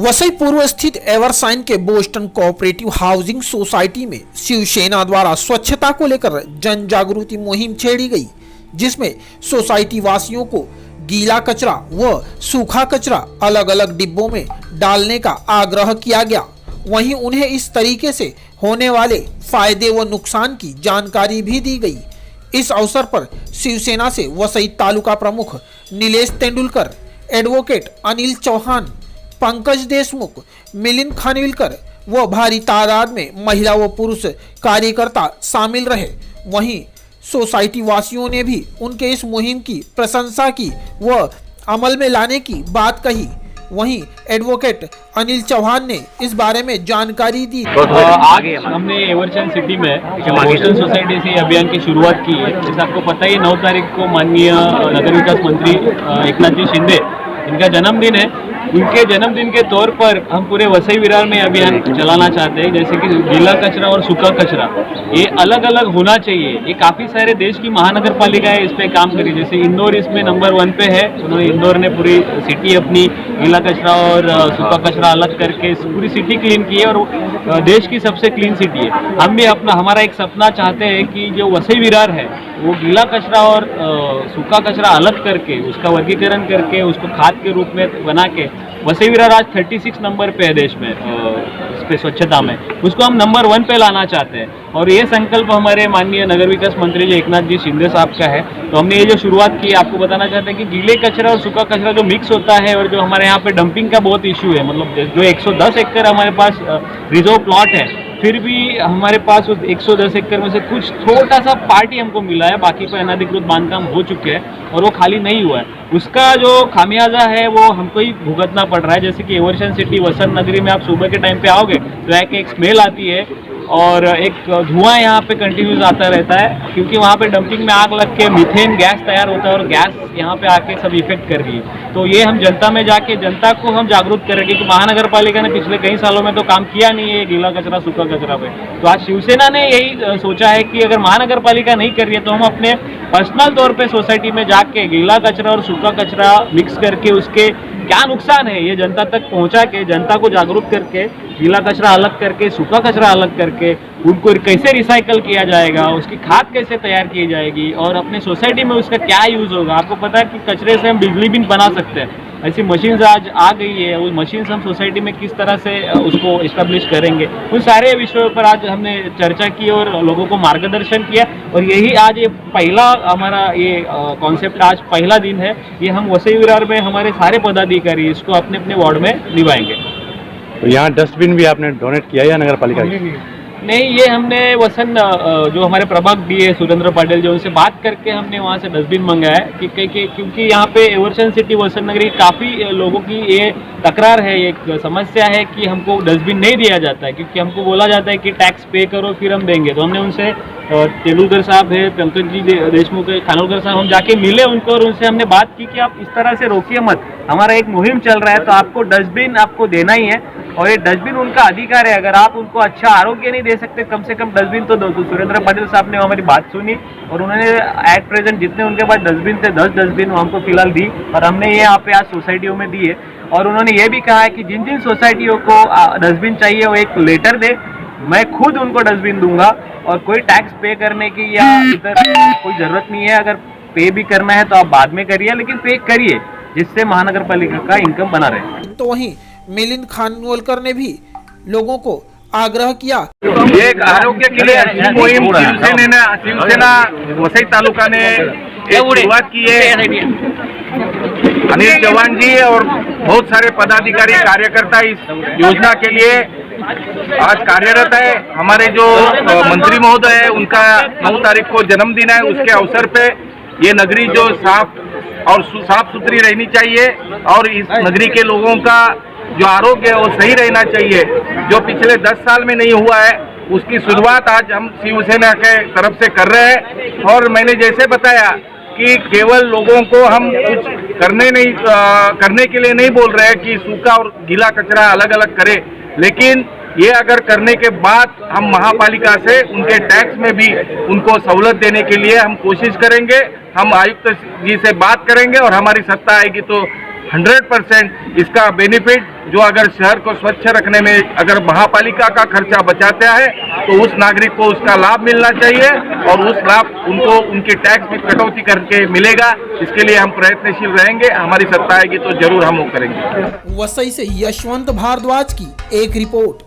वसई पूर्व स्थित एवरसाइन के बोस्टन कोऑपरेटिव हाउसिंग सोसाइटी में शिवसेना द्वारा स्वच्छता को लेकर जन जागृति मुहिम छेड़ी गई, जिसमें सोसाइटी वासियों को गीला कचरा व सूखा कचरा अलग अलग डिब्बों में डालने का आग्रह किया गया। वहीं उन्हें इस तरीके से होने वाले फायदे व नुकसान की जानकारी भी दी गई। इस अवसर पर शिवसेना से वसई तालुका प्रमुख नीलेश तेंदुलकर, एडवोकेट अनिल चौहान, पंकज देशमुख, मिलिंद खानविलकर व भारी तादाद में महिला व पुरुष कार्यकर्ता शामिल रहे। वहीं सोसाइटी वासियों ने भी उनके इस मुहिम की प्रशंसा की व अमल में लाने की बात कही। वहीं एडवोकेट अनिल चौहान ने इस बारे में जानकारी दी। आगे हमने एवरसाइन सिटी में बोस्टन सोसाइटी से अभियान की शुरुआत की है। जैसे आपको पता ही 9 तारीख को माननीय नगर विकास मंत्री एकनाथ जी शिंदे, इनका जन्मदिन है। उनके जन्मदिन के तौर पर हम पूरे वसई विरार में अभियान चलाना चाहते हैं, जैसे कि गीला कचरा और सूखा कचरा ये अलग अलग होना चाहिए। ये काफ़ी सारे देश की महानगर पालिकाएं इस पे काम करी, जैसे इंदौर इसमें नंबर 1 पे है। उन्होंने इंदौर ने पूरी सिटी अपनी गीला कचरा और सूखा कचरा अलग करके पूरी सिटी क्लीन की है और देश की सबसे क्लीन सिटी है। हम भी हमारा एक सपना चाहते हैं कि जो वसई विरार है वो गीला कचरा और सूखा कचरा अलग करके उसका वर्गीकरण करके उसको खाद के रूप में बना के वसई विरार आज 36 नंबर पे है देश में इस पे स्वच्छता में, उसको हम नंबर 1 पे लाना चाहते हैं। और ये संकल्प हमारे माननीय नगर विकास मंत्री जी एकनाथ जी शिंदे साहब का है। तो हमने ये जो शुरुआत की, आपको बताना चाहते हैं कि गीले कचरा और सूखा कचरा जो मिक्स होता है और जो हमारे यहाँ पे डंपिंग का बहुत इशू है, मतलब जो 110 एकड़ हमारे पास रिजर्व प्लॉट है, फिर भी हमारे पास उस 110 एकड़ में से कुछ छोटा सा पार्ट ही हमको मिला है, बाकी पर अनधिकृत बांधकाम हो चुके हैं और वो खाली नहीं हुआ है। उसका जो खामियाजा है वो हमको ही भुगतना पड़ रहा है। जैसे कि एवरसाइन सिटी वसंत नगरी में आप सुबह के टाइम पे आओगे तो एक स्मेल आती है और एक धुआं यहाँ पे कंटिन्यूस आता रहता है, क्योंकि वहाँ पे डंपिंग में आग लग के मीथेन गैस तैयार होता है और गैस यहाँ पे आके सब इफेक्ट कर रही है। तो ये हम जनता में जाके जनता को हम जागरूक करेंगे कि महानगर पालिका ने पिछले कई सालों में तो काम किया नहीं है गीला कचरा सूखा कचरा पे। तो आज शिवसेना ने यही सोचा है कि अगर महानगर पालिका नहीं कर रही है तो हम अपने पर्सनल तौर पे सोसाइटी में जाके गीला कचरा और सूखा कचरा मिक्स करके उसके क्या नुकसान है ये जनता तक पहुंचा के जनता को जागरूक करके गीला कचरा अलग करके सूखा कचरा अलग करके उनको कैसे रिसाइकल किया जाएगा, उसकी खाद कैसे तैयार की जाएगी और अपने सोसाइटी में उसका क्या यूज़ होगा। आपको पता है कि कचरे से हम बिजली भी बना सकते हैं, ऐसी मशीन्स आज आ गई है। उस मशीन्स हम सोसाइटी में किस तरह से उसको इस्टेब्लिश करेंगे, उन सारे विषयों पर आज हमने चर्चा की और लोगों को मार्गदर्शन किया। और यही आज ये पहला हमारा ये कॉन्सेप्ट आज पहला दिन है, ये हम वसई विरार में हमारे सारे पदाधिकारी इसको अपने अपने वार्ड में निभाएंगे। तो यहाँ डस्टबिन भी आपने डोनेट किया या नगर पालिका? नहीं, ये हमने वसंत जो हमारे प्रभाग दिए सुरेंद्र पाटिल जो उनसे बात करके हमने वहाँ से डस्टबिन मंगाया है क्योंकि यहाँ पे एवरसाइन सिटी वसंत नगरी काफ़ी लोगों की ये तकरार है, एक समस्या है कि हमको डस्टबिन नहीं दिया जाता है, क्योंकि हमको बोला जाता है कि टैक्स पे करो फिर हम देंगे। तो हमने उनसे तेंदुलकर साहब है, पंकज जी देशमुख है, खानोलकर साहब, हम जाके मिले उनको और उनसे हमने बात की कि आप इस तरह से रोकिए मत, हमारा एक मुहिम चल रहा है तो आपको डस्टबिन आपको देना ही है और ये डस्टबिन उनका अधिकार है। अगर आप उनको अच्छा आरोग्य नहीं दे सकते कम से कम डस्टबिन तो दो। तो सुरेंद्र पाटिल साहब ने हमारी बात सुनी और उन्होंने एट प्रेजेंट जितने उनके पास डस्टबिन थे 10 डस्टबिन हमको फिलहाल दी और हमने ये यहाँ पे आज सोसाइटियों में दी है। और उन्होंने ये भी कहा है कि जिन जिन सोसाइटियों को डस्टबिन चाहिए वो एक लेटर दे, मैं खुद उनको डस्टबिन दूंगा और कोई टैक्स पे करने की या इधर कोई ज़रूरत नहीं है। अगर पे भी करना है तो आप बाद में करिए, लेकिन पे करिए जिससे महानगर पालिका का इनकम बना रहे। तो वहीं मिलिंद खानविलकर ने भी लोगों को आग्रह किया, एक आरोग्य के लिए मुहिम शिवसेना वसई तालुका ने शुरुआत की है। अनिल चौहान जी और बहुत सारे पदाधिकारी कार्यकर्ता इस योजना के लिए आज कार्यरत है। हमारे जो मंत्री महोदय है उनका 9 तारीख को जन्मदिन है, उसके अवसर पे ये नगरी जो साफ सुथरी रहनी चाहिए और इस नगरी के लोगों का जो आरोग्य है वो सही रहना चाहिए, जो पिछले 10 साल में नहीं हुआ है उसकी शुरुआत आज हम शिवसेना के तरफ से कर रहे हैं। और मैंने जैसे बताया कि केवल लोगों को हम कुछ करने के लिए नहीं बोल रहे हैं कि सूखा और गीला कचरा अलग अलग करें, लेकिन ये अगर करने के बाद हम महापालिका से उनके टैक्स में भी उनको सहूलत देने के लिए हम कोशिश करेंगे। हम आयुक्त जी से बात करेंगे और हमारी सत्ता आएगी तो 100% इसका बेनिफिट जो अगर शहर को स्वच्छ रखने में अगर महापालिका का खर्चा बचाता है तो उस नागरिक को उसका लाभ मिलना चाहिए और उस लाभ उनको उनके टैक्स में कटौती करके मिलेगा। इसके लिए हम प्रयत्नशील रहेंगे, हमारी सत्ता आएगी तो जरूर हम वो करेंगे। वसई से यशवंत भारद्वाज की एक रिपोर्ट।